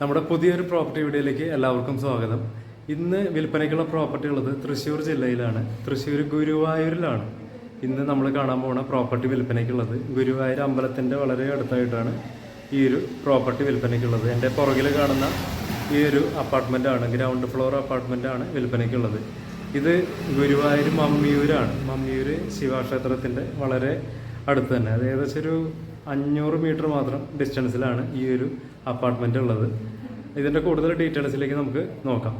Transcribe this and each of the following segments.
നമ്മുടെ പുതിയൊരു പ്രോപ്പർട്ടി വീഡിയോയിലേക്ക് എല്ലാവർക്കും സ്വാഗതം. ഇന്ന് വിൽപ്പനയ്ക്കുള്ള പ്രോപ്പർട്ടി ഉള്ളത് തൃശ്ശൂർ ജില്ലയിലാണ്, തൃശ്ശൂർ ഗുരുവായൂരിലാണ്. ഇന്ന് നമ്മൾ കാണാൻ പോകുന്ന പ്രോപ്പർട്ടി വിൽപ്പനയ്ക്കുള്ളത് ഗുരുവായൂർ അമ്പലത്തിൻ്റെ വളരെ അടുത്തായിട്ടാണ് ഈ ഒരു പ്രോപ്പർട്ടി വിൽപ്പനയ്ക്കുള്ളത്. എൻ്റെ പുറകിൽ കാണുന്ന ഈ ഒരു അപ്പാർട്ട്മെൻറ്റാണ്, ഗ്രൗണ്ട് ഫ്ലോർ അപ്പാർട്ട്മെൻറ്റാണ് വിൽപ്പനയ്ക്കുള്ളത്. ഇത് ഗുരുവായൂർ മമ്മിയൂരാണ്. മമ്മിയൂർ ശിവക്ഷേത്രത്തിൻ്റെ വളരെ അടുത്ത് തന്നെ, അത് ഏകദേശം ഒരു 500 മീറ്റർ മാത്രം ഡിസ്റ്റൻസിലാണ് ഈ ഒരു അപ്പാർട്ട്മെൻറ്റ് ഉള്ളത്. ഇതിൻ്റെ കൂടുതൽ ഡീറ്റെയിൽസിലേക്ക് നമുക്ക് നോക്കാം.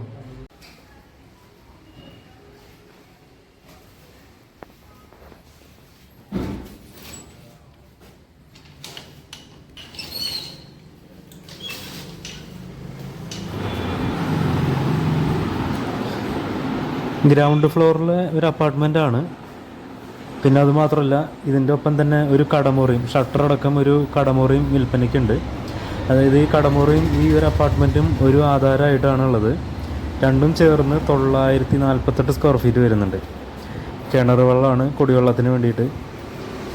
ഗ്രൗണ്ട് ഫ്ലോറിലെ ഒരു അപ്പാർട്ട്മെൻ്റ് ആണ്. പിന്നെ അതുമാത്രമല്ല, ഇതിൻ്റെ ഒപ്പം തന്നെ ഒരു കടമുറിയും, ഷട്ടറടക്കം ഒരു കടമുറിയും വിൽപ്പനയ്ക്കുണ്ട്. അതായത് ഈ കടമുറിയും ഈ ഒരു അപ്പാർട്ട്മെൻറ്റും ഒരു ആധാരമായിട്ടാണുള്ളത്. രണ്ടും ചേർന്ന് 948 സ്ക്വയർ ഫീറ്റ് വരുന്നുണ്ട്. കിണർ വെള്ളമാണ് കുടിവെള്ളത്തിന് വേണ്ടിയിട്ട്.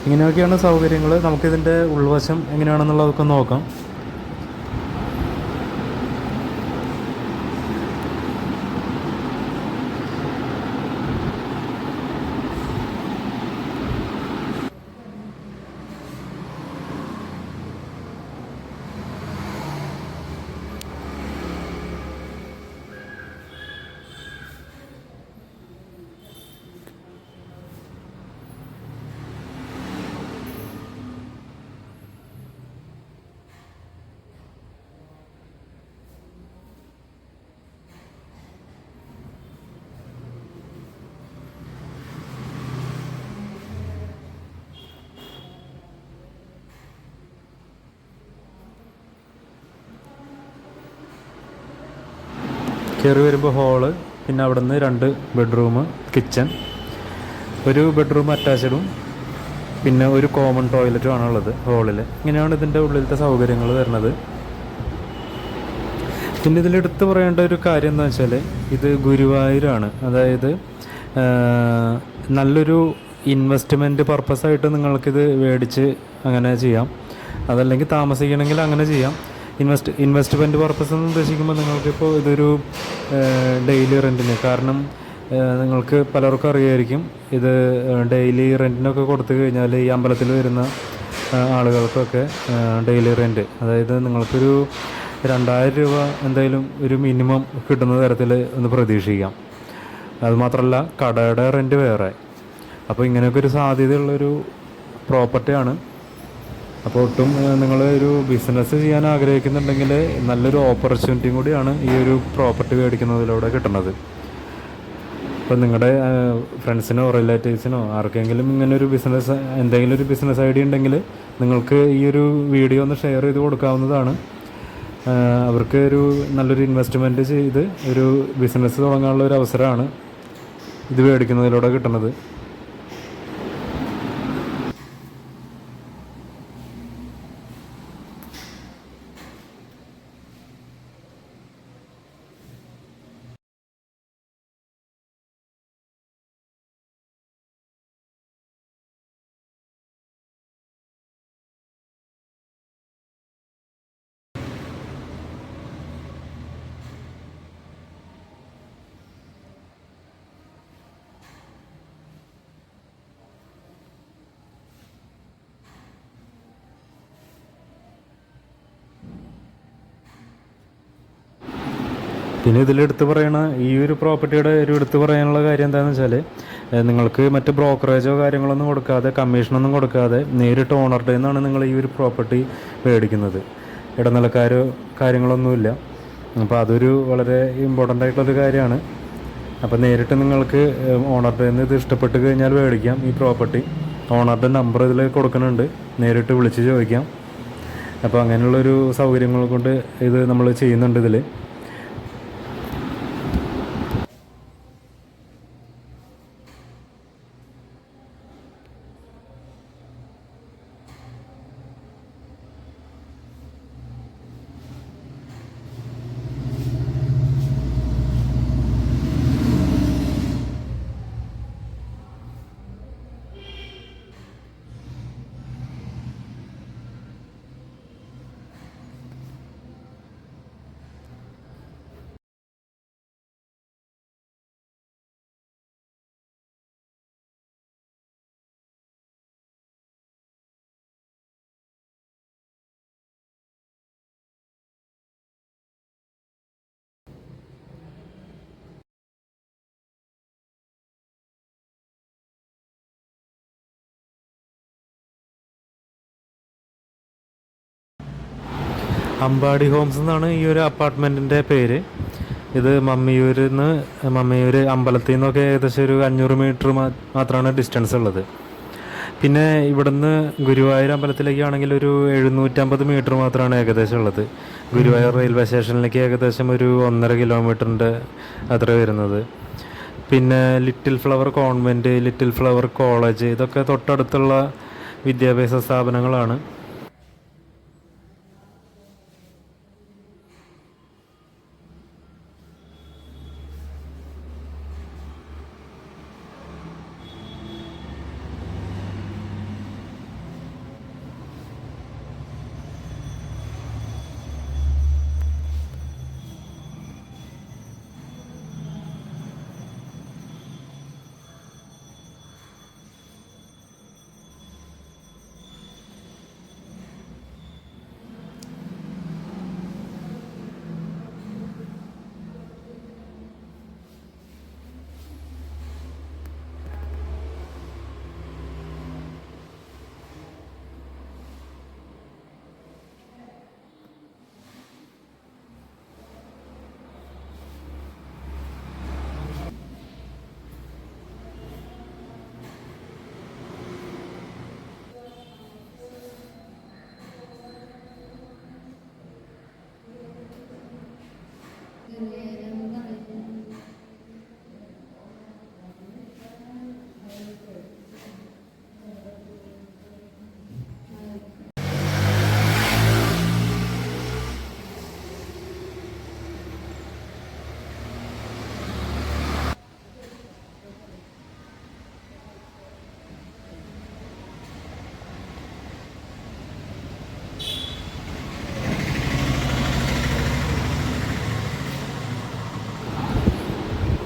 ഇങ്ങനെയൊക്കെയാണ് സൗകര്യങ്ങൾ. നമുക്കിതിൻ്റെ ഉൾവശം എങ്ങനെയാണെന്നുള്ളതൊക്കെ നോക്കാം. കയറി വരുമ്പോൾ ഹോള്, പിന്നെ അവിടെ നിന്ന് 2 ബെഡ്റൂം, കിച്ചൺ, ഒരു ബെഡ്റൂം അറ്റാച്ച്ഡും പിന്നെ ഒരു കോമൺ ടോയ്ലറ്റും ആണുള്ളത് ഹോളിൽ. ഇങ്ങനെയാണ് ഇതിൻ്റെ ഉള്ളിലത്തെ സൗകര്യങ്ങൾ വരുന്നത്. പിന്നെ ഇതിലെടുത്ത് പറയേണ്ട ഒരു കാര്യം എന്താ വെച്ചാൽ, ഇത് ഗുരുവായൂരാണ്. അതായത് നല്ലൊരു ഇൻവെസ്റ്റ്മെൻറ്റ് പർപ്പസായിട്ട് നിങ്ങൾക്കിത് മേടിച്ച് അങ്ങനെ ചെയ്യാം. അതല്ലെങ്കിൽ താമസിക്കണമെങ്കിൽ അങ്ങനെ ചെയ്യാം. ഇൻവെസ്റ്റ്മെൻറ്റ് പർപ്പസ് എന്ന് ഉദ്ദേശിക്കുമ്പോൾ നിങ്ങൾക്കിപ്പോൾ ഇതൊരു ഡെയിലി റെൻറ്റിന്, കാരണം നിങ്ങൾക്ക് പലർക്കും അറിയായിരിക്കും, ഇത് ഡെയിലി റെൻറ്റിനൊക്കെ കൊടുത്തു കഴിഞ്ഞാൽ ഈ അമ്പലത്തിൽ വരുന്ന ആളുകൾക്കൊക്കെ ഡെയിലി റെൻറ്റ്, അതായത് നിങ്ങൾക്കൊരു 2000 രൂപ എന്തായാലും ഒരു മിനിമം കിട്ടുന്ന തരത്തിൽ ഒന്ന് പ്രതീക്ഷിക്കാം. അതുമാത്രമല്ല കടയുടെ റെൻറ്റ് വേറെ. അപ്പോൾ ഇങ്ങനെയൊക്കെ ഒരു സാധ്യതയുള്ളൊരു പ്രോപ്പർട്ടിയാണ്. അപ്പോൾ ഒട്ടും നിങ്ങൾ ഒരു ബിസിനസ് ചെയ്യാൻ ആഗ്രഹിക്കുന്നുണ്ടെങ്കിൽ നല്ലൊരു ഓപ്പർച്യൂണിറ്റിയും കൂടിയാണ് ഈ ഒരു പ്രോപ്പർട്ടി മേടിക്കുന്നതിലൂടെ കിട്ടുന്നത്. അപ്പോൾ നിങ്ങളുടെ ഫ്രണ്ട്സിനോ റിലേറ്റീവ്സിനോ ആർക്കെങ്കിലും ഇങ്ങനെ ഒരു ബിസിനസ്, എന്തെങ്കിലും ഒരു ബിസിനസ് ഐഡിയ ഉണ്ടെങ്കിൽ നിങ്ങൾക്ക് ഈ ഒരു വീഡിയോ ഒന്ന് ഷെയർ ചെയ്ത് കൊടുക്കാവുന്നതാണ്. അവർക്ക് ഒരു നല്ലൊരു ഇൻവെസ്റ്റ്മെൻറ്റ് ചെയ്ത് ഒരു ബിസിനസ് തുടങ്ങാനുള്ള ഒരു അവസരമാണ് ഇത് മേടിക്കുന്നതിലൂടെ കിട്ടുന്നത്. പിന്നെ ഇതിലെടുത്ത് പറയണ ഈ ഒരു പ്രോപ്പർട്ടിയുടെ ഒരു എടുത്ത് പറയാനുള്ള കാര്യം എന്താണെന്ന് വെച്ചാൽ, നിങ്ങൾക്ക് മറ്റ് ബ്രോക്കറേജോ കാര്യങ്ങളൊന്നും കൊടുക്കാതെ, കമ്മീഷനൊന്നും കൊടുക്കാതെ നേരിട്ട് ഓണറുടെ നിന്നാണ് നിങ്ങൾ ഈ ഒരു പ്രോപ്പർട്ടി മേടിക്കുന്നത്. ഇടനിലക്കാരോ കാര്യങ്ങളൊന്നുമില്ല. അപ്പോൾ അതൊരു വളരെ ഇമ്പോർട്ടൻ്റ് ആയിട്ടുള്ളൊരു കാര്യമാണ്. അപ്പോൾ നേരിട്ട് നിങ്ങൾക്ക് ഓണറുടെ നിന്ന് ഇത് ഇഷ്ടപ്പെട്ട് കഴിഞ്ഞാൽ മേടിക്കാം ഈ പ്രോപ്പർട്ടി. ഓണറുടെ നമ്പർ ഇതിൽ കൊടുക്കുന്നുണ്ട്, നേരിട്ട് വിളിച്ച് ചോദിക്കാം. അപ്പോൾ അങ്ങനെയുള്ളൊരു സൗകര്യങ്ങൾ കൊണ്ട് ഇത് നമ്മൾ ചെയ്യുന്നുണ്ട് ഇതിൽ. അമ്പാടി ഹോംസ് എന്നാണ് ഈ ഒരു അപ്പാർട്ട്മെൻറ്റിൻ്റെ പേര്. ഇത് മമ്മിയൂർ അമ്പലത്തിൽ നിന്നൊക്കെ ഏകദേശം ഒരു 500 മീറ്റർ മാത്രമാണ് ഡിസ്റ്റൻസ് ഉള്ളത്. പിന്നെ ഇവിടുന്ന് ഗുരുവായൂർ അമ്പലത്തിലേക്കാണെങ്കിൽ ഒരു 750 മീറ്റർ മാത്രമാണ് ഏകദേശം ഉള്ളത്. ഗുരുവായൂർ റെയിൽവേ സ്റ്റേഷനിലേക്ക് ഏകദേശം ഒരു 1.5 കിലോമീറ്ററിൻ്റെ അത്ര വരുന്നത്. പിന്നെ little flower convent, little flower college, ഇതൊക്കെ തൊട്ടടുത്തുള്ള വിദ്യാഭ്യാസ സ്ഥാപനങ്ങളാണ്.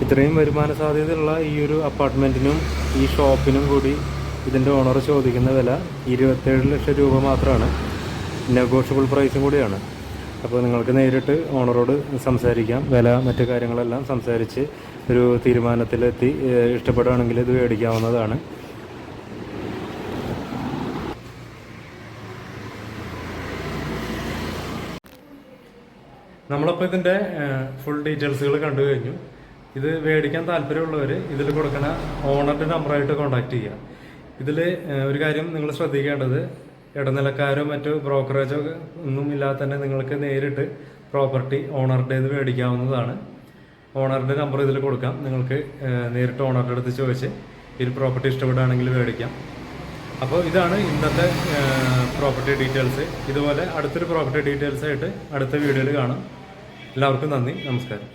ഇത്രയും വരുമാന സാധ്യതയുള്ള ഈ ഒരു അപ്പാർട്ട്മെൻറ്റിനും ഈ ഷോപ്പിനും കൂടി ഇതിൻ്റെ ഓണർ ചോദിക്കുന്ന വില 27 ലക്ഷം രൂപ മാത്രമാണ്. നെഗോഷ്യബിൾ പ്രൈസും കൂടിയാണ്. അപ്പോൾ നിങ്ങൾക്ക് നേരിട്ട് ഓണറോട് സംസാരിക്കാം. വില മറ്റു കാര്യങ്ങളെല്ലാം സംസാരിച്ച് ഒരു തീരുമാനത്തിലെത്തി ഇഷ്ടപ്പെടുകയാണെങ്കിൽ ഇത് മേടിക്കാവുന്നതാണ്. നമ്മളപ്പോൾ ഇതിൻ്റെ ഫുൾ ഡീറ്റെയിൽസുകൾ കണ്ടു കഴിഞ്ഞു. ഇത് മേടിക്കാൻ താല്പര്യമുള്ളവർ ഇതിൽ കൊടുക്കുന്ന ഓണറുടെ നമ്പറായിട്ട് കോൺടാക്റ്റ് ചെയ്യുക. ഇതിൽ ഒരു കാര്യം നിങ്ങൾ ശ്രദ്ധിക്കേണ്ടത്, ഇടനിലക്കാരോ മറ്റോ ബ്രോക്കറേജോ ഒന്നും ഇല്ലാതെ തന്നെ നിങ്ങൾക്ക് നേരിട്ട് പ്രോപ്പർട്ടി ഓണറുടെ ഇത് മേടിക്കാവുന്നതാണ്. ഓണറുടെ നമ്പർ ഇതിൽ കൊടുക്കാം. നിങ്ങൾക്ക് നേരിട്ട് ഓണറുടെ അടുത്ത് ചോദിച്ച് ഈ പ്രോപ്പർട്ടി ഇഷ്ടപ്പെടുകയാണെങ്കിൽ മേടിക്കാം. അപ്പോൾ ഇതാണ് ഇന്നത്തെ പ്രോപ്പർട്ടി ഡീറ്റെയിൽസ്. ഇതുപോലെ അടുത്തൊരു പ്രോപ്പർട്ടി ഡീറ്റെയിൽസ് ആയിട്ട് അടുത്ത വീഡിയോയിൽ കാണാം. എല്ലാവർക്കും നന്ദി, നമസ്കാരം.